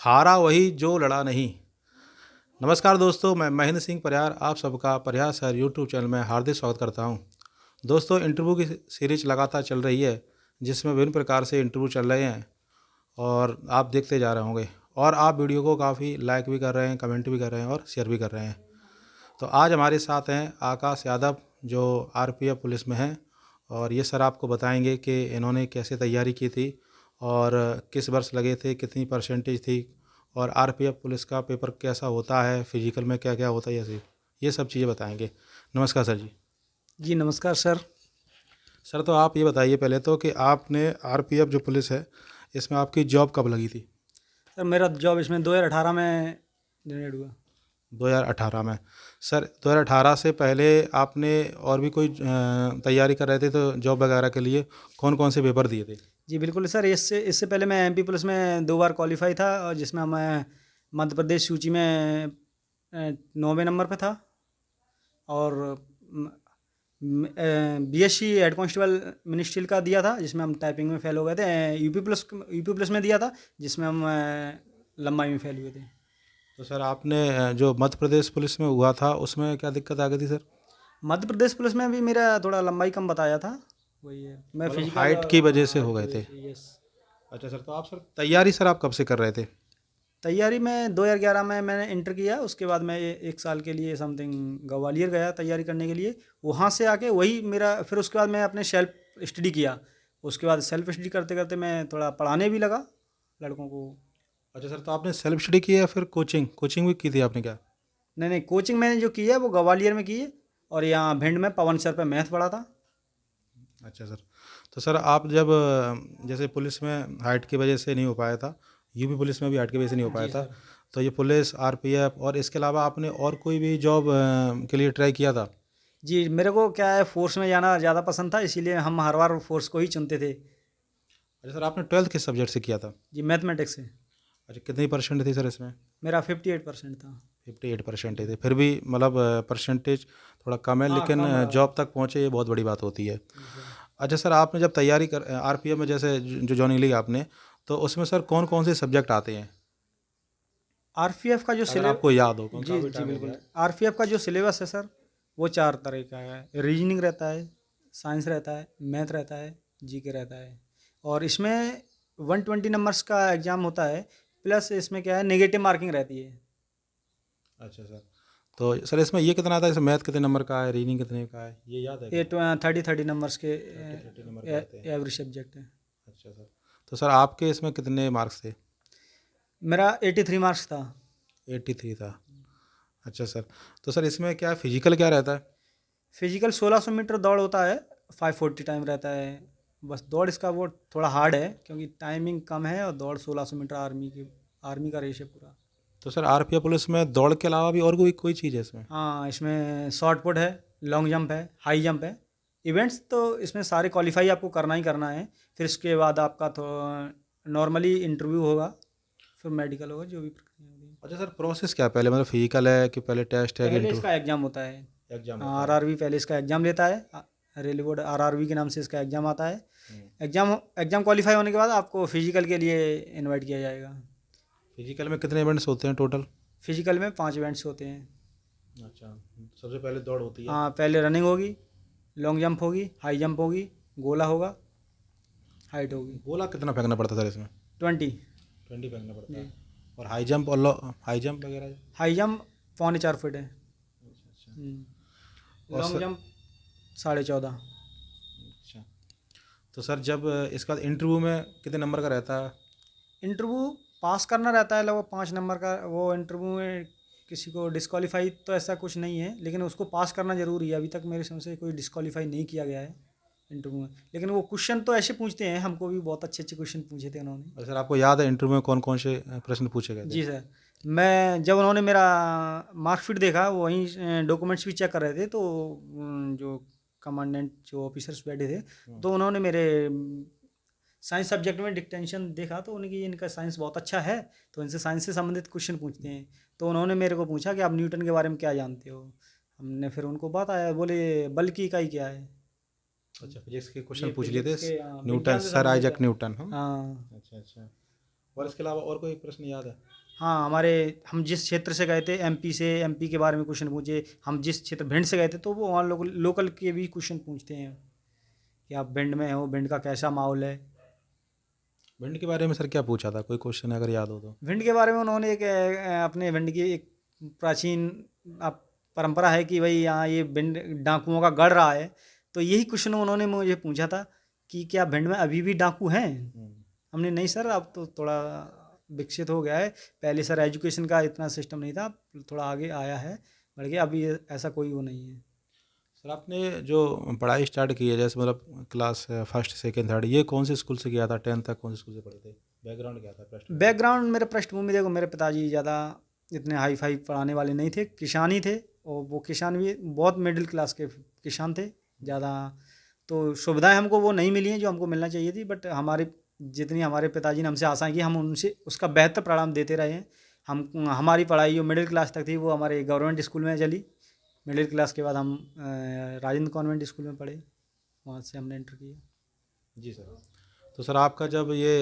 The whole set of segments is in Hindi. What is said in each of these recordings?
हारा वही जो लड़ा नहीं। नमस्कार दोस्तों, मैं महेंद्र सिंह परिहार आप सबका परिहार सर यूट्यूब चैनल में हार्दिक स्वागत करता हूं। दोस्तों, इंटरव्यू की सीरीज लगातार चल रही है, जिसमें विभिन्न प्रकार से इंटरव्यू चल रहे हैं और आप देखते जा रहे होंगे और आप वीडियो को काफ़ी लाइक भी कर रहे हैं, कमेंट भी कर रहे हैं और शेयर भी कर रहे हैं। तो आज हमारे साथ हैं आकाश यादव, जो आरपीएफ पुलिस में हैं, और ये सर आपको बताएंगे कि इन्होंने कैसे तैयारी की थी और किस वर्ष लगे थे, कितनी परसेंटेज थी, और आरपीएफ पुलिस का पेपर कैसा होता है, फिजिकल में क्या क्या होता है, ये सब चीज़ें बताएंगे। नमस्कार सर जी। जी नमस्कार सर। सर, तो आप ये बताइए पहले तो कि आपने आरपीएफ जो पुलिस है, इसमें आपकी जॉब कब लगी थी? सर मेरा जॉब इसमें 2018 में जनरेट हुआ। 2018 में। सर, 2018 से पहले आपने और भी कोई तैयारी कर रहे थे तो जॉब वगैरह के लिए कौन कौन से पेपर दिए थे? जी बिल्कुल सर, इससे पहले मैं एमपी पुलिस में 2 बार क्वालिफाई था, और जिसमें मैं मध्य प्रदेश सूची में 9वें नंबर पे था। और बीएससी हेड कांस्टेबल मिनिस्ट्रियल का दिया था, जिसमें हम टाइपिंग में फेल हो गए थे। यूपी प्लस में दिया था, जिसमें हम लंबाई में फेल हुए थे। तो सर, आपने जो मध्य प्रदेश पुलिस में हुआ था उसमें क्या दिक्कत आ गई थी सर? मध्य प्रदेश पुलिस में भी मेरा थोड़ा लंबाई कम बताया था, वही है। मैं मतलब फिजिकल हाइट की वजह से हाइट हो की गए वजह थे? से, यस। अच्छा सर, तो आप सर तैयारी सर आप कब से कर रहे थे? तैयारी में 2011 में मैंने इंटर किया, उसके बाद मैं 1 साल के लिए समथिंग ग्वालियर गया तैयारी करने के लिए। वहाँ से आके वही मेरा, फिर उसके बाद मैं अपने सेल्फ स्टडी किया। उसके बाद सेल्फ स्टडी करते करते मैं थोड़ा पढ़ाने भी लगा लड़कों को। अच्छा सर, तो आपने सेल्फ स्टडी किया या फिर कोचिंग कोचिंग भी की थी आपने क्या? नहीं नहीं, कोचिंग मैंने जो की है वो ग्वालियर में की है, और यहाँ भिंड में पवन सर पे मैथ पढ़ा था। अच्छा सर, तो सर आप जब जैसे पुलिस में हाइट की वजह से नहीं हो पाया था, यूपी पुलिस में भी हाइट की वजह से नहीं हो पाया जी था, सर। तो ये पुलिस आरपीएफ और इसके अलावा आपने और कोई भी जॉब के लिए ट्राई किया था? जी, मेरे को क्या है, फोर्स में जाना ज़्यादा पसंद था, इसीलिए हम हर बार फोर्स को ही चुनते थे। अच्छा सर, आपने ट्वेल्थ किस सब्जेक्ट से किया था? जी, मैथमेटिक्स से। अच्छा, कितनी परसेंट थी सर इसमें? मेरा 58% था। 58% जी। थे, फिर भी मतलब परसेंटेज थोड़ा कम है, हाँ लेकिन कम रहा। जॉब तक पहुँचे ये बहुत बड़ी बात होती है। जी सर। अच्छा सर, आपने जब तैयारी कर आरपीएफ में जैसे जो ज्वाइनिंग ली आपने, तो उसमें सर कौन कौन से सब्जेक्ट आते हैं, आरपीएफ का जो अगर सिले आपको याद हो, क्योंकि जी काफ़ी जी टाइम हो गया बिल्कुल। है। आरपीएफ का जो सिलेबस है सर, वो 4 तरह का है। रीजनिंग रहता है, साइंस रहता है, मैथ रहता है, जीके रहता है। और इसमें 120 नंबर्स का एग्ज़ाम होता है, प्लस इसमें क्या है, नेगेटिव मार्किंग रहती है। अच्छा सर, तो सर इसमें ये कितना आता है, जैसे मैथ कितने नंबर का है, रीजनिंग कितने का है, ये याद है ये क्या? 30 30 नंबर्स के 30 नंबर के आते हैं। एवरेज सब्जेक्ट है। अच्छा सर, तो सर आपके इसमें कितने मार्क्स थे? मेरा 83 मार्क्स था। 83 था। अच्छा सर, तो सर इसमें क्या फिजिकल क्या रहता है? फिजिकल 1600 मीटर दौड़ होता है, 540 टाइम रहता है। बस दौड़ इसका वो थोड़ा हार्ड है, क्योंकि टाइमिंग कम है, और दौड़ 1600 मीटर आर्मी का रेस है पूरा। तो सर आरपीएफ पुलिस में दौड़ के अलावा भी और कोई कोई चीज़ है इसमें? हाँ, इसमें शॉर्ट पुट है, लॉन्ग जंप है, हाई जंप है। इवेंट्स तो इसमें सारे क्वालिफाई आपको करना ही करना है। फिर इसके बाद आपका तो नॉर्मली इंटरव्यू होगा, फिर मेडिकल होगा, जो भी प्रक्रिया होगी। अच्छा सर, प्रोसेस क्या है पहले, मतलब फिजिकल है कि पहले टेस्ट है कि पहले इंटरव्यू? इसका एग्ज़ाम होता है। एग्जाम होता है। आरआरबी पहले इसका एग्ज़ाम लेता है। रेलवे बोर्ड आरआरबी के नाम से इसका एग्ज़ाम आता है। हम्म। एग्ज़ाम एग्ज़ाम क्वालिफाई होने के बाद आपको फिजिकल के लिए इनवाइट किया जाएगा। फिजिकल में कितने इवेंट्स होते हैं टोटल? फिजिकल में 5 इवेंट्स होते हैं। अच्छा, सबसे पहले दौड़ होती है। हाँ, पहले रनिंग होगी, लॉन्ग जंप होगी, हाई जंप होगी, गोला होगा, हाइट होगी। गोला कितना फेंकना पड़ता है सर इसमें? 20। 20 फेंकना पड़ता जी। है। और हाई जंप और हाई जंप वगैरह? हाई जंप 4.25 फीट है। अच्छा अच्छा। और लॉन्ग सर, जंप 14.5। अच्छा, तो सर जब इसके बाद इंटरव्यू में कितने नंबर का रहता है? इंटरव्यू पास करना रहता है लगभग 5 नंबर का। वो इंटरव्यू में किसी को डिस्qualiफाई तो ऐसा कुछ नहीं है, लेकिन उसको पास करना ज़रूरी है। अभी तक मेरे समझ से कोई डिस्qualiफाई नहीं किया गया है इंटरव्यू में। लेकिन वो क्वेश्चन तो ऐसे पूछते हैं, हमको भी बहुत अच्छे अच्छे क्वेश्चन पूछे थे उन्होंने। और सर आपको याद है इंटरव्यू में कौन कौन से प्रश्न पूछे गए थे? जी सर। मैं जब उन्होंने मेरा मार्कशीट देखा, वहीं डॉक्यूमेंट्स भी चेक कर रहे थे, तो जो कमांडेंट जो ऑफिसर्स बैठे थे, तो उन्होंने मेरे साइंस सब्जेक्ट में डिक्टेंशन देखा, तो उनकी इनका साइंस बहुत अच्छा है, तो इनसे साइंस से संबंधित क्वेश्चन पूछते हैं। तो उन्होंने मेरे को पूछा कि आप न्यूटन के बारे में क्या जानते हो। हमने फिर उनको बताया, बोले बल की इकाई क्या है। अच्छा, फिजिक्स के जी, क्वेश्चन पूछ लिए थे। फिजिक्स के न्यूटन, विज्ञान से सर संबंधित। आइजक न्यूटन, हाँ। हाँ। अच्छा अच्छा। और इसके अलावा और कोई प्रश्न याद है? हाँ, हम जिस क्षेत्र से गए थे एमपी के बारे में क्वेश्चन पूछे। हम जिस क्षेत्र भिंड से गए थे तो वो वहाँ लोकल लोकल के भी क्वेश्चन पूछते हैं कि आप भिंड में हो, भिंड का कैसा माहौल है। भिंड के बारे में सर क्या पूछा था, कोई क्वेश्चन अगर याद हो तो? भिंड के बारे में उन्होंने अपने भिंड की एक प्राचीन परंपरा है कि भाई यहाँ ये भिंड डाकुओं का गढ़ रहा है। तो यही क्वेश्चन उन्होंने मुझे पूछा था कि क्या भिंड में अभी भी डाकू हैं। हमने नहीं सर, अब तो थोड़ा विकसित हो गया है। पहले सर एजुकेशन का इतना सिस्टम नहीं था, अब थोड़ा आगे आया है, बढ़ गया। अभी ऐसा कोई वो नहीं है। सर आपने जो पढ़ाई स्टार्ट की है, जैसे मतलब क्लास फर्स्ट सेकेंड थर्ड, ये कौन से स्कूल से किया था? 10th तक कौन से स्कूल से पढ़े थे? बैकग्राउंड क्या था पृष्ठभूमि? बैकग्राउंड मेरे पृष्ठभूमि देखो, मेरे पिताजी ज़्यादा इतने हाई फाई पढ़ाने वाले नहीं थे, किसान ही थे। और वो किसान भी बहुत मिडिल क्लास के किसान थे ज़्यादा। तो सुविधाएं हमको वो नहीं मिली हैं जो हमको मिलना चाहिए थी। बट जितनी हमारे पिताजी ने हमसे आशाएं की, हम उनसे उसका बेहतर परिणाम देते रहे हैं। हमारी पढ़ाई जो मिडिल क्लास तक थी वो हमारे गवर्नमेंट स्कूल में चली। मिडिल क्लास के बाद हम राजेंद्र कॉन्वेंट स्कूल में पढ़े, वहाँ से हमने इंटर किया। जी सर। तो सर आपका जब ये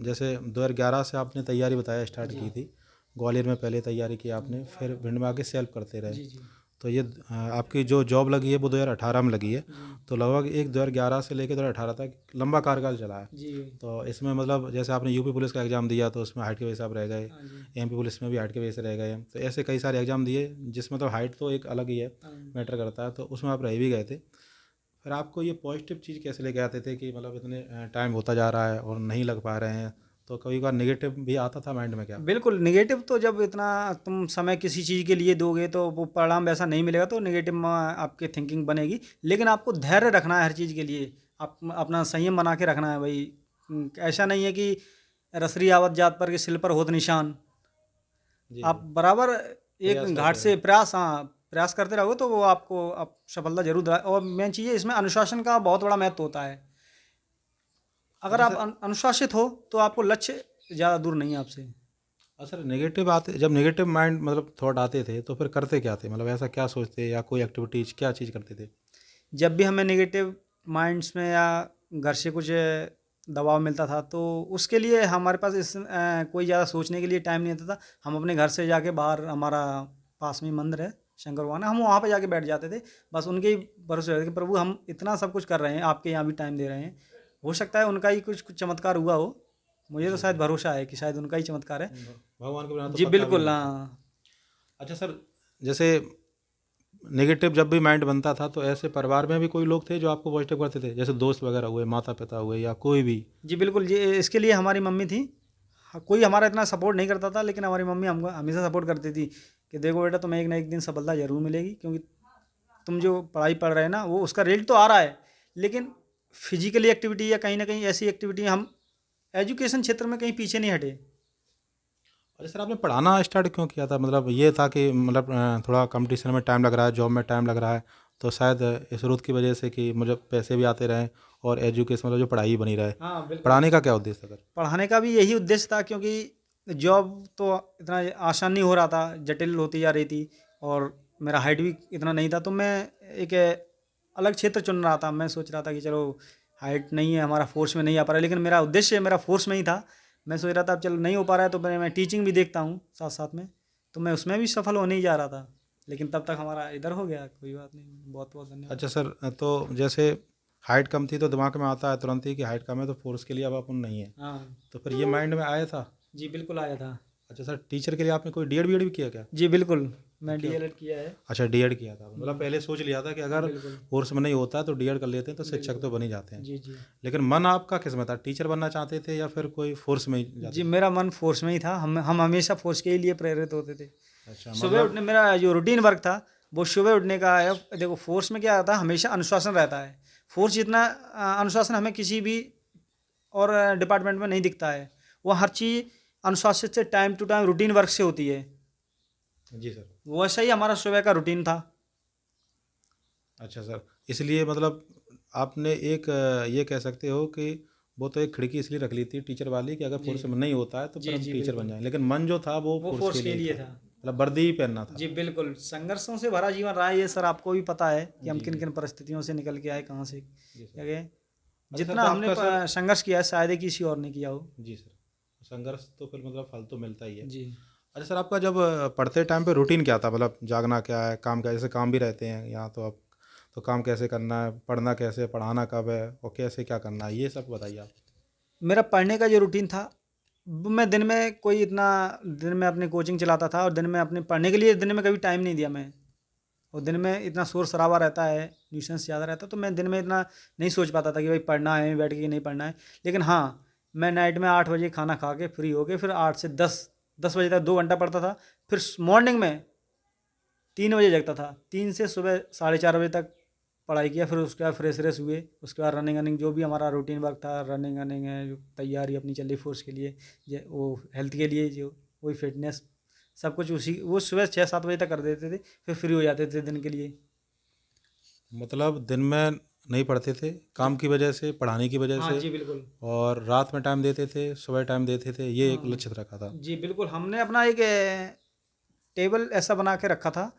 जैसे 2011 से आपने तैयारी बताया स्टार्ट की थी, ग्वालियर में पहले तैयारी की आपने, फिर भिंड में आके सेल्फ करते रहे। जी जी तो ये आपकी जो जॉब लगी है वो 2018 में लगी है। जी तो लगभग एक 2011 से लेकर 2018 तक लंबा कार्यकाल चला है। जी। तो इसमें मतलब जैसे आपने यूपी पुलिस का एग्ज़ाम दिया तो उसमें हाइट के वजह से आप रह गए, हाँ जी। एमपी पुलिस में भी हाइट की वजह से रह गए। तो ऐसे कई सारे एग्ज़ाम दिए जिसमें तो हाइट तो एक अलग ही है, हाँ। मैटर करता है, तो उसमें आप रह भी गए थे। फिर आपको ये पॉजिटिव चीज़ कैसे लेके आते थे कि मतलब इतने टाइम होता जा रहा है और नहीं लग पा रहे हैं, तो कभी बार नेगेटिव भी आता था माइंड में क्या? बिल्कुल नेगेटिव तो जब इतना तुम समय किसी चीज़ के लिए दोगे तो वो परिणाम वैसा नहीं मिलेगा, तो नेगेटिव में आपकी थिंकिंग बनेगी। लेकिन आपको धैर्य रखना है हर चीज़ के लिए। आप अपना संयम बना के रखना है भाई। ऐसा नहीं है कि रसरी आवत जात पर के सिल पर होत निशान। जी आप बराबर एक प्रयास घाट करते से रहे। प्रयास करते रहोगे तो वो आपको आप सफलता जरूर दिलाए। और मेन चीज़ है इसमें अनुशासन का बहुत बड़ा महत्व होता है। अगर अच्छा आप सर। अनुशासित हो तो आपको लक्ष्य ज़्यादा दूर नहीं है आपसे। सर नेगेटिव आते, जब नेगेटिव माइंड मतलब थॉट आते थे तो फिर करते क्या थे, मतलब ऐसा क्या सोचते या कोई एक्टिविटीज क्या चीज़ करते थे? जब भी हमें नेगेटिव माइंड्स में या घर से कुछ दबाव मिलता था तो उसके लिए हमारे पास कोई ज़्यादा सोचने के लिए टाइम नहीं होता था। हम अपने घर से जाके बाहर, हमारा पास में ही मंदिर है शंकर भगवान, हम वहाँ पे जाके बैठ जाते थे। बस उनके ही भरोसे रहते कि प्रभु हम इतना सब कुछ कर रहे हैं, आपके यहाँ भी टाइम दे रहे हैं, हो सकता है उनका ही कुछ चमत्कार हुआ हो। मुझे तो जी शायद भरोसा है कि शायद उनका ही चमत्कार है। भगवान के बिना तो जी पत्ता भी नहीं बिल्कुल हिलता। हाँ। अच्छा सर, जैसे नेगेटिव जब भी माइंड बनता था तो ऐसे परिवार में भी कोई लोग थे जो आपको पॉजिटिव करते थे, जैसे दोस्त वगैरह हुए, माता पिता हुए या कोई भी? जी बिल्कुल जी, इसके लिए हमारी मम्मी थी। कोई हमारा इतना सपोर्ट नहीं करता था, लेकिन हमारी मम्मी हमको हमेशा सपोर्ट करती थी कि देखो बेटा तुम्हें एक ना एक दिन सफलता जरूर मिलेगी। क्योंकि तुम जो पढ़ाई पढ़ रहे हैं ना वो उसका रिजल्ट तो आ रहा है, लेकिन फिजिकली एक्टिविटी या कहीं ना कहीं ऐसी एक्टिविटी हम एजुकेशन क्षेत्र में कहीं पीछे नहीं हटे। अरे सर आपने पढ़ाना स्टार्ट क्यों किया था? मतलब ये था कि मतलब थोड़ा कंपटीशन में टाइम लग रहा है, जॉब में टाइम लग रहा है, तो शायद इस स्रोत की वजह से कि मुझे पैसे भी आते रहें और एजुकेशन मतलब जो पढ़ाई बनी रहे। हाँ बिल्कुल। पढ़ाने का क्या उद्देश्य था सर? पढ़ाने का भी यही उद्देश्य था, क्योंकि जॉब तो इतना आसान नहीं हो रहा था, जटिल होती जा रही थी। और मेरा हाइट भी इतना नहीं था, तो मैं एक अलग क्षेत्र चुन रहा था। मैं सोच रहा था कि चलो हाइट नहीं है हमारा, फोर्स में नहीं आ पा रहा है, लेकिन मेरा उद्देश्य मेरा फोर्स में ही था। मैं सोच रहा था अब चलो नहीं हो पा रहा है तो मैं टीचिंग भी देखता हूँ साथ साथ में, तो मैं उसमें भी सफल होने ही जा रहा था। लेकिन तब तक हमारा इधर हो गया। कोई बात नहीं, बहुत बहुत धन्यवाद। अच्छा सर, तो जैसे हाइट कम थी तो दिमाग में आता है तुरंत ही कि हाइट कम है तो फोर्स के लिए अब अपन नहीं है, हाँ तो फिर ये माइंड में आया था? जी बिल्कुल आया था। अच्छा सर, टीचर के लिए आपने कोई डीएड बीएड भी किया क्या? जी बिल्कुल, मैं क्यों? डीएलएड किया है। अच्छा डीएड किया था, मतलब पहले सोच लिया था कि हाँ अगर बिल्कुल। कोर्स में नहीं होता है तो डीएड कर लेते हैं तो शिक्षक बिल्कुल तो बन ही जाते हैं। जी जी। लेकिन मन आपका किस में था, टीचर बनना चाहते थे या फिर कोई फोर्स में ही जाते जी थे? मेरा मन फोर्स में ही था। हम हमेशा फोर्स के ही लिए प्रेरित होते थे। अच्छा सुबह मतलब। उठने, मेरा जो रूटीन वर्क था वो सुबह उठने का है। देखो फोर्स में क्या आता है, हमेशा अनुशासन रहता है। फोर्स जितना अनुशासन हमें किसी भी और डिपार्टमेंट में नहीं दिखता है। वो हर चीज़ अनुशासित से time to time routine work से होती है। जी सर। वैसा ही हमारा सुबह का रूटीन था। अच्छा सर, इसलिए मतलब आपने एक ये कह सकते हो कि वो तो एक खिड़की इसलिए रख ली थी टीचर वाली कि अगर जी फोर्स में नहीं होता है तो फिर जी हम जी टीचर बन बिल्कुल। जाएं, लेकिन मन जो था वो वो फोर्स फोर्स के के लिए ही लिए था, था। मतलब वर्दी ही पहनना था। जी बिल्कुल, संघर्षों से भरा जीवन रहा है ये सर, आपको भी पता है कि हम जी किन जी किन परिस्थितियों से निकल के आए, कहाँ से जी क्या सर। गए। अच्छा सर, जितना तो हमने आपका सर। संघर्ष किया है शायद ही किसी और ने किया हो। जी सर। संघर्ष तो फिर मतलब फल तो मिलता ही है। जी। अच्छा सर, आपका जब पढ़ते टाइम पे रूटीन क्या था? मतलब जागना क्या है, काम क्या, जैसे काम भी रहते हैं यहाँ तो आप, तो काम कैसे करना है, पढ़ना कैसे, पढ़ाना कब है और कैसे क्या करना है, ये सब बताइए आप। मेरा पढ़ने का जो रूटीन था, वो मैं दिन में कोई इतना, दिन में अपनी कोचिंग चलाता था और दिन में अपने पढ़ने के लिए दिन में कभी टाइम नहीं दिया मैं। और दिन में इतना शोर शराबा रहता है, न्यूसेंस ज़्यादा रहता है, तो मैं दिन में इतना नहीं सोच पाता था कि भाई पढ़ना है बैठ के कि नहीं पढ़ना है। लेकिन हाँ, मैं नाइट में 8 बजे खाना खा के फ्री होके फिर 8 से 10 बजे तक 2 घंटा पढ़ता था। फिर मॉर्निंग में 3 बजे जगता था, 3 से सुबह 4:30 बजे तक पढ़ाई किया। फिर उसके बाद फ्रेश व्रेश हुए, उसके बाद रनिंग वनिंग जो भी हमारा रूटीन वर्क था, रनिंग वनिंग है, जो तैयारी अपनी चल रही फोर्स के लिए, वो हेल्थ के लिए, जो वही फिटनेस, सब कुछ उसी वो सुबह 6-7 बजे तक कर देते थे। फिर फ्री हो जाते थे दिन के लिए। मतलब दिन में नहीं पढ़ते थे, काम की वजह से, पढ़ाने की वजह हाँ से, जी, बिल्कुल। और रात में टाइम देते थे, सुबह टाइम देते थे, ये एक हाँ लक्ष्य रखा था। जी, बिल्कुल। हमने अपना एक टेबल ऐसा बना के रखा था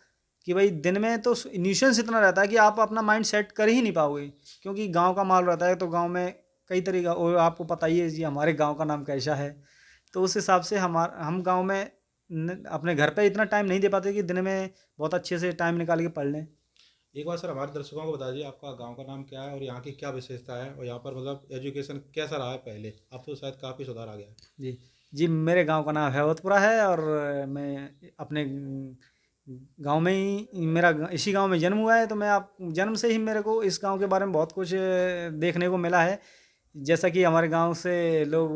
कि भाई दिन में तो न्यूसेंस इतना रहता है कि आप अपना माइंड सेट कर ही नहीं पाओगे, क्योंकि गांव का माल रहता है। तो गांव में कई तरीका, और आपको पता ही है जी हमारे गांव का नाम कैसा है। तो उस हिसाब से हम गांव में अपने घर पे इतना टाइम नहीं दे पाते कि दिन में बहुत अच्छे से टाइम निकाल के पढ़ लें। एक बार सर हमारे दर्शकों को बता दीजिए, आपका गांव का नाम क्या है और यहाँ की क्या विशेषता है, और यहाँ पर मतलब एजुकेशन कैसा रहा है पहले, अब तो शायद काफ़ी सुधार आ गया है। जी। जी, मेरे गांव का नाम हैवतपुरा है और मैं अपने गांव में ही, इसी गांव में जन्म हुआ है। तो मैं आप जन्म से ही मेरे को इस गांव के बारे में बहुत कुछ देखने को मिला है। जैसा कि हमारे गांव से लोग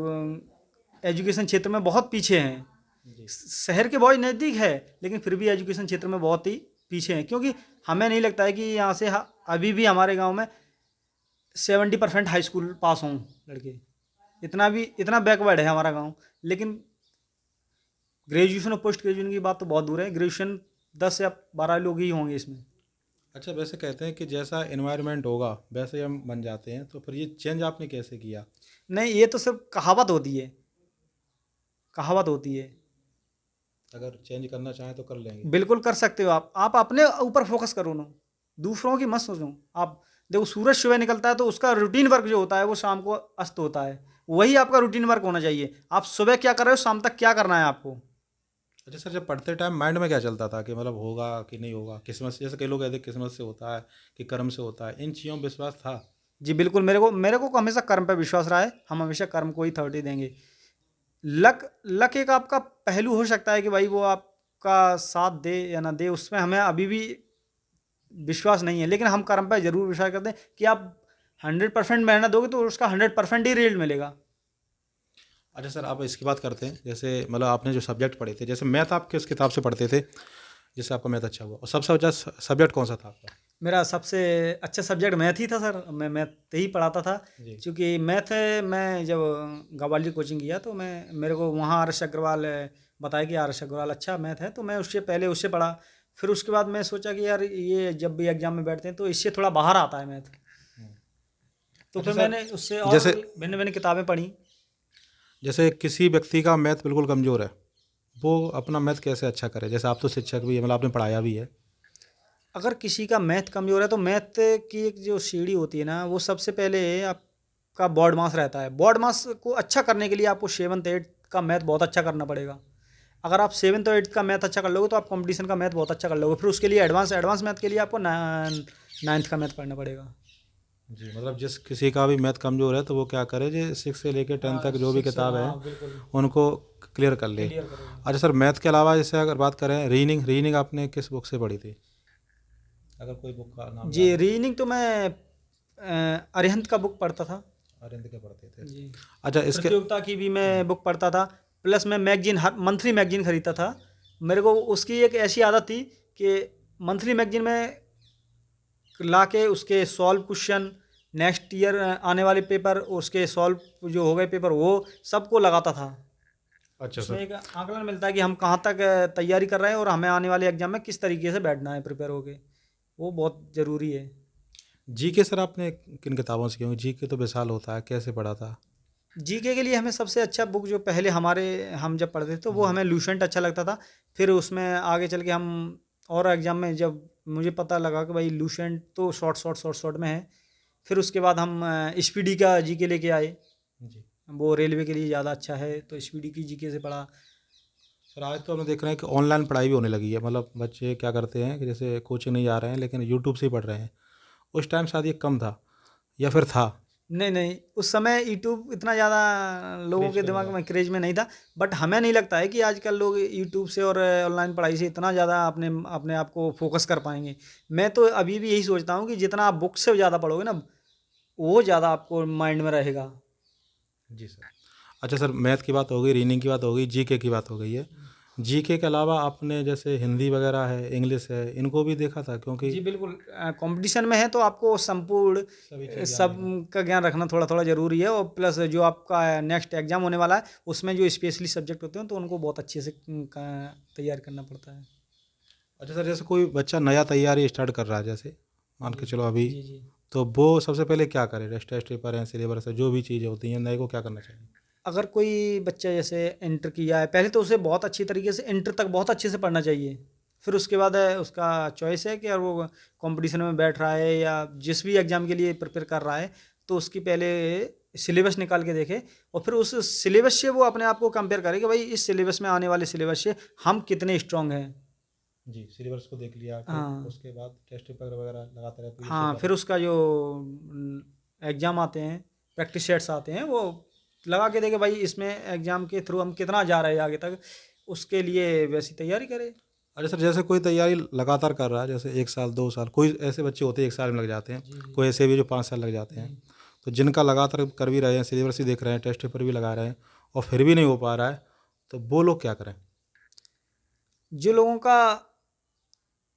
एजुकेशन क्षेत्र में बहुत पीछे हैं। जी। शहर के बहुत नज़दीक है, लेकिन फिर भी एजुकेशन क्षेत्र में बहुत ही पीछे हैं, क्योंकि हमें नहीं लगता है कि यहाँ से अभी भी हमारे गांव में 70% हाई स्कूल पास हों लड़के। इतना बैकवर्ड है हमारा गांव। लेकिन ग्रेजुएशन और पोस्ट ग्रेजुएशन की बात तो बहुत दूर है, ग्रेजुएशन 10 या 12 लोग ही होंगे इसमें। अच्छा, वैसे कहते हैं कि जैसा एनवायरनमेंट होगा वैसे ही हम बन जाते हैं, तो फिर ये चेंज आपने कैसे किया? नहीं, ये तो सिर्फ कहावत होती है, कहावत होती है। अगर चेंज करना चाहें तो कर लेंगे। बिल्कुल कर सकते हो आप अपने ऊपर फोकस करो ना, दूसरों की मत सोचो। आप देखो, सूरज सुबह निकलता है तो उसका रूटीन वर्क जो होता है वो शाम को अस्त होता है। वही आपका रूटीन वर्क होना चाहिए। आप सुबह क्या कर रहे हो, शाम तक क्या करना है आपको। अच्छा सर, जब पढ़ते टाइम माइंड में क्या चलता था कि मतलब होगा कि नहीं होगा, किस्मत से, जैसे कई लोग कहते हैं किस्मत से होता है कि कर्म से होता है, इन चीज़ों में विश्वास था? जी, बिल्कुल। मेरे को हमेशा कर्म पे विश्वास रहा है। हम हमेशा कर्म को ही अथॉरिटी देंगे। लक लक एक आपका पहलू हो सकता है कि भाई वो आपका साथ दे या ना दे, उसमें हमें अभी भी विश्वास नहीं है। लेकिन हम कर्म पर जरूर विश्वास करते हैं कि आप 100% मेहनत दोगे तो उसका 100% ही रिजल्ट मिलेगा। अच्छा सर, आप इसकी बात करते हैं, जैसे मतलब आपने जो सब्जेक्ट पढ़े थे, जैसे मैथ आप किस किताब से पढ़ते थे जिससे आपका मैथ अच्छा हुआ, और सबसे अच्छा सब्जेक्ट कौन सा था आपका? मेरा सबसे अच्छा सब्जेक्ट मैथ ही था सर। मैं मैथ ही पढ़ाता था। जी। क्योंकि मैथ, मैं जब ग्वालियर कोचिंग किया तो मेरे को वहाँ आर एस अग्रवाल बताया कि आर एस अग्रवाल अच्छा मैथ है, तो मैं उससे पहले उससे पढ़ा। फिर उसके बाद मैं सोचा कि यार ये जब भी एग्जाम में बैठते हैं तो इससे थोड़ा बाहर आता है मैथ। हम्म। तो अच्छा फिर सर, मैंने उससे और जैसे भिन्न भिन्न किताबें पढ़ी। जैसे किसी व्यक्ति का मैथ बिल्कुल कमज़ोर है, वो अपना मैथ कैसे अच्छा करे? जैसे आप तो शिक्षक भी है, मतलब आपने पढ़ाया भी है। अगर किसी का मैथ कमज़ोर है तो मैथ की एक जो सीढ़ी होती है ना, वो सबसे पहले आपका बोर्ड मास रहता है। बोर्ड मास को अच्छा करने के लिए आपको 7th 8th का मैथ बहुत अच्छा करना पड़ेगा। अगर आप 7th और 8th का मैथ अच्छा कर लोगे तो आप कंपटीशन का मैथ बहुत अच्छा कर लोगे। फिर उसके लिए एडवांस मैथ के लिए आपको 9th का मैथ पढ़ना पड़ेगा। जी, मतलब जिस किसी का भी मैथ कमज़ोर है तो वो क्या करे, जो 6 से लेकर 10 हाँ, तक जो भी 6 किताब है हाँ, बिल्कुल उनको क्लियर कर ले। क्लियर करो। अच्छा सर, मैथ के अलावा जैसे अगर बात करें रीजनिंग, रीजनिंग आपने किस बुक से पढ़ी थी, अगर कोई बुक का नाम जी, याद हो? रीजनिंग तो मैं अरिहंत का बुक पढ़ता था। अरविंद के पढ़ते थे। जी। अच्छा इसके। प्रतियोगिता की भी मैं बुक पढ़ता था। प्लस मैं मैगजीन, हर मंथली मैगजीन खरीदता था। मेरे को उसकी एक ऐसी आदत थी कि मंथली मैगजीन में ला के उसके सॉल्व क्वेश्चन, नेक्स्ट ईयर आने वाले पेपर, उसके सॉल्व जो हो गए पेपर, वो सबको लगाता था। अच्छा उसमें सर, एक आकलन मिलता है कि हम कहाँ तक तैयारी कर रहे हैं और हमें आने वाले एग्जाम में किस तरीके से बैठना है प्रिपेयर होके। वो बहुत ज़रूरी है। जीके सर आपने किन किताबों से, क्योंकि जीके तो विशाल होता है, कैसे पढ़ा था? जीके के लिए हमें सबसे अच्छा बुक जो पहले हम जब पढ़ते थे तो वो हम्म। हमें लूसेंट अच्छा लगता था। फिर उसमें आगे चल के हम और एग्जाम में जब मुझे पता लगा कि भाई लूसेंट तो शॉर्ट शॉर्ट में है, फिर उसके बाद हम स्पीडी का जीके लेके आए। जी। वो रेलवे के लिए ज़्यादा अच्छा है, तो एसपीडी की जीके से पढ़ा। सर आज तो हम देख रहे हैं कि ऑनलाइन पढ़ाई भी होने लगी है, मतलब बच्चे क्या करते हैं कि जैसे कोचिंग नहीं जा रहे हैं लेकिन यूट्यूब से ही पढ़ रहे हैं। उस टाइम शायद ये कम था या फिर था। नहीं नहीं, उस समय यूट्यूब इतना ज़्यादा लोगों क्रेज के पे नहीं दिमाग था। में क्रेज में नहीं था। बट हमें नहीं लगता है कि आजकल लोग यूट्यूब से और ऑनलाइन पढ़ाई से इतना ज़्यादा अपने अपने आप को फोकस कर पाएंगे। मैं तो अभी भी यही सोचता हूँ कि जितना आप बुक से ज़्यादा पढ़ोगे ना, वो ज़्यादा आपको माइंड में रहेगा। जी सर। अच्छा सर, मैथ की बात हो गई, रीजनिंग की बात हो गई, जीके की बात हो गई है। जीके के अलावा आपने जैसे हिंदी वगैरह है, इंग्लिश है, इनको भी देखा था क्योंकि जी बिल्कुल। कंपटीशन में है तो आपको संपूर्ण सभी चीज़ सब जानेगा। का ज्ञान रखना थोड़ा थोड़ा ज़रूरी है। और प्लस जो आपका नेक्स्ट एग्जाम होने वाला है, उसमें जो स्पेशली सब्जेक्ट होते हैं तो उनको बहुत अच्छे से तैयार करना पड़ता है। अच्छा सर, जैसे कोई बच्चा नया तैयारी स्टार्ट कर रहा है, जैसे मान जी के चलो अभी, जी जी। तो वो सबसे पहले क्या करे? टेस्ट पेपर है, सिलेबस है, जो भी चीज़ें होती हैं, नए को क्या करना चाहिए? अगर कोई बच्चा जैसे इंटर किया है, पहले तो उसे बहुत अच्छी तरीके से इंटर तक बहुत अच्छे से पढ़ना चाहिए। फिर उसके बाद उसका चॉइस है कि अगर वो कंपटीशन में बैठ रहा है या जिस भी एग्ज़ाम के लिए प्रिपेयर कर रहा है, तो उसकी पहले सिलेबस निकाल के देखे और फिर उस सिलेबस से वो अपने आप को कंपेयर करे कि भाई इस सिलेबस में आने वाले सिलेबस से हम कितने स्ट्रांग हैं। जी, सिलेबस को देख लिया, फिर हाँ उसके बाद टेस्ट पेपर वगैरह लगाते रहे, पीएससी हाँ, का फिर तो। उसका जो एग्ज़ाम आते हैं, प्रैक्टिस सेट्स आते हैं, वो लगा के देखे भाई इसमें एग्ज़ाम के थ्रू हम कितना जा रहे हैं आगे तक, उसके लिए वैसी तैयारी करे। अच्छा सर, जैसे कोई तैयारी लगातार कर रहा है, जैसे 1 साल, 2 साल, कोई ऐसे बच्चे होते हैं 1 साल में लग जाते हैं, जी जी कोई ऐसे भी जो 5 साल लग जाते हैं। जी। तो जिनका लगातार कर भी रहे हैं, सिलेबस भी देख रहे हैं, टेस्ट पेपर भी लगा रहे हैं और फिर भी नहीं हो पा रहा है, तो वो लोग क्या करें? जो लोगों का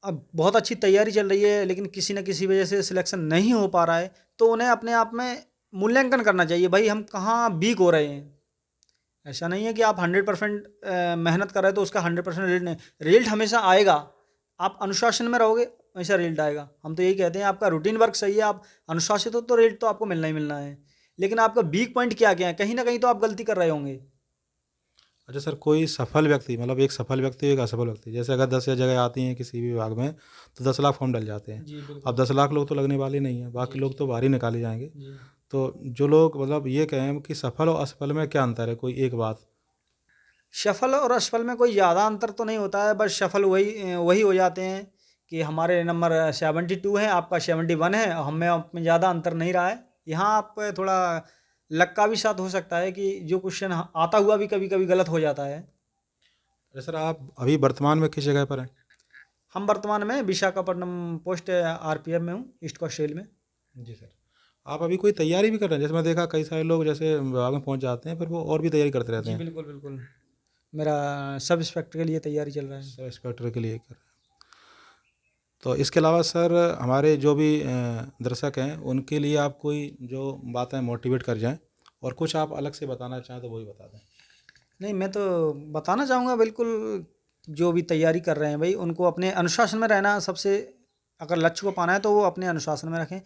अब बहुत अच्छी तैयारी चल रही है लेकिन किसी न किसी वजह से सिलेक्शन नहीं हो पा रहा है, तो उन्हें अपने आप में मूल्यांकन करना चाहिए भाई हम कहाँ वीक हो रहे हैं। ऐसा नहीं है कि आप 100% मेहनत कर रहे हो तो उसका 100% रिजल्ट नहीं, रिजल्ट हमेशा आएगा। आप अनुशासन में रहोगे हमेशा रिजल्ट आएगा। हम तो यही कहते हैं आपका रूटीन वर्क सही है, आप अनुशासित हो तो रिजल्ट तो आपको मिलना ही मिलना है। लेकिन आपका वीक पॉइंट क्या क्या है, कहीं ना कहीं तो आप गलती कर रहे होंगे। अच्छा सर, कोई सफल व्यक्ति, मतलब एक सफल व्यक्ति, एक असफल व्यक्ति, जैसे अगर 10 जगह आती हैं किसी भी विभाग में, तो 10 लाख फॉर्म डल जाते हैं। जी अब बिल्कुल। 10 लाख लोग तो लगने वाले नहीं हैं, जी बाकी लोग जी तो बाहर ही निकाले जाएंगे। जी। तो जो लोग मतलब ये कहें कि सफल और असफल में क्या अंतर है, कोई एक बात? सफल और असफल में कोई ज़्यादा अंतर तो नहीं होता है, बस सफल वही वही हो जाते हैं कि हमारे नंबर 72 है, आपका 71 है, हमें में ज़्यादा अंतर नहीं रहा है। यहाँ आप थोड़ा लक का भी साथ हो सकता है कि जो क्वेश्चन आता हुआ भी कभी कभी गलत हो जाता है। अच्छा सर, आप अभी वर्तमान में किस जगह पर हैं? हम वर्तमान में विशाखापट्टनम पोस्ट आरपीएफ में हूँ, ईस्ट कोस्ट रेल में। जी सर। आप अभी कोई तैयारी भी कर रहे हैं? जैसे मैं देखा कई सारे लोग जैसे विभाग में पहुंच जाते हैं, फिर वो और भी तैयारी करते रहते जी हैं। बिल्कुल बिल्कुल। मेरा सब इंस्पेक्टर के लिए तैयारी चल रहा है। सब इंस्पेक्टर के लिए कर रहे हैं। तो इसके अलावा सर, हमारे जो भी दर्शक हैं उनके लिए आप कोई जो बातें मोटिवेट कर जाएं और कुछ आप अलग से बताना चाहें तो वही बता दें। नहीं, मैं तो बताना चाहूँगा बिल्कुल, जो भी तैयारी कर रहे हैं भाई उनको अपने अनुशासन में रहना सबसे, अगर लक्ष्य को पाना है तो वो अपने अनुशासन में रखें,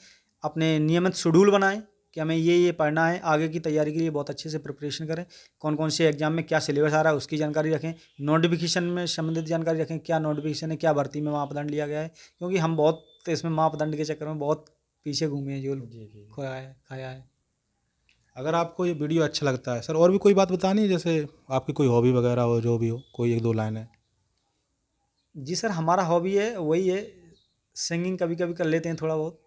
अपने नियमित शेड्यूल बनाएं कि हमें ये पढ़ना है, आगे की तैयारी के लिए बहुत अच्छे से प्रिपरेशन करें। कौन कौन से एग्जाम में क्या सिलेबस आ रहा है उसकी जानकारी रखें, नोटिफिकेशन में संबंधित जानकारी रखें, क्या नोटिफिकेशन है, क्या भर्ती में मापदंड लिया गया है, क्योंकि हम बहुत इसमें मापदंड के चक्कर में बहुत पीछे घूमे हैं, जो जी जी। खोया है खाया है। अगर आपको ये वीडियो अच्छा लगता है सर, और भी कोई बात बतानी है, जैसे आपकी कोई हॉबी वगैरह हो, जो भी हो, कोई 1-2 लाइन है? जी सर, हमारा हॉबी है वही है, सिंगिंग कभी कभी कर लेते हैं थोड़ा बहुत।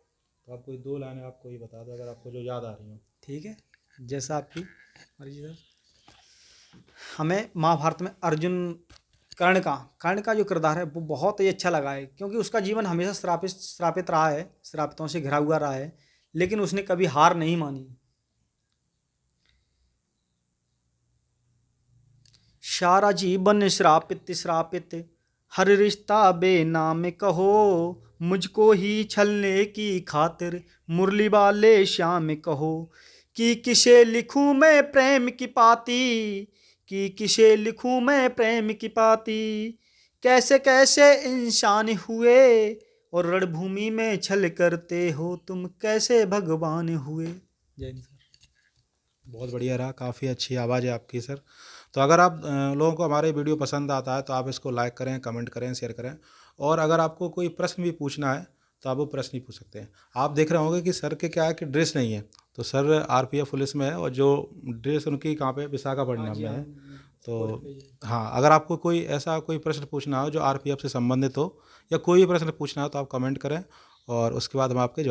तो आप कोई 2 लाइनें आपको ये बता दो अगर आपको जो याद आ रही हो। ठीक है, जैसा आपकी मर्जी सर। हमें महाभारत में अर्जुन, कर्ण का जो किरदार है वो बहुत ही अच्छा लगा है, क्योंकि उसका जीवन हमेशा श्रापित श्रापित रहा है, श्रापितों से घिरा हुआ रहा है, लेकिन उसने कभी हार नहीं मानी। सारा जीवन श्रापित श्रापित, हर रिश्ता बेनाम कहो, मुझको ही छलने की खातिर मुरली वाले श्याम कहो, कि किसे लिखूं मैं प्रेम की पाती, कि किसे लिखूं मैं प्रेम की पाती, कैसे कैसे इंसान हुए और रणभूमि में छल करते हो तुम, कैसे भगवान हुए। जय हिंद सर। बहुत बढ़िया रहा, काफ़ी अच्छी आवाज़ है आपकी सर। तो अगर आप लोगों को हमारे वीडियो पसंद आता है तो आप इसको लाइक करें, कमेंट करें, शेयर करें। और अगर आपको कोई प्रश्न भी पूछना है तो आप वो प्रश्न भी पूछ सकते हैं। आप देख रहे होंगे कि सर के क्या है कि ड्रेस नहीं है, तो सर आरपीएफ पुलिस में है और जो ड्रेस उनकी कहाँ पे, विशाखापट्टनम जी में हाँ, है। फोर्ट तो पे ही है। हाँ, अगर आपको कोई ऐसा कोई प्रश्न पूछना हो जो आरपीएफ से संबंधित हो या कोई भी प्रश्न पूछना हो तो आप कमेंट करें और उसके बाद हम आपके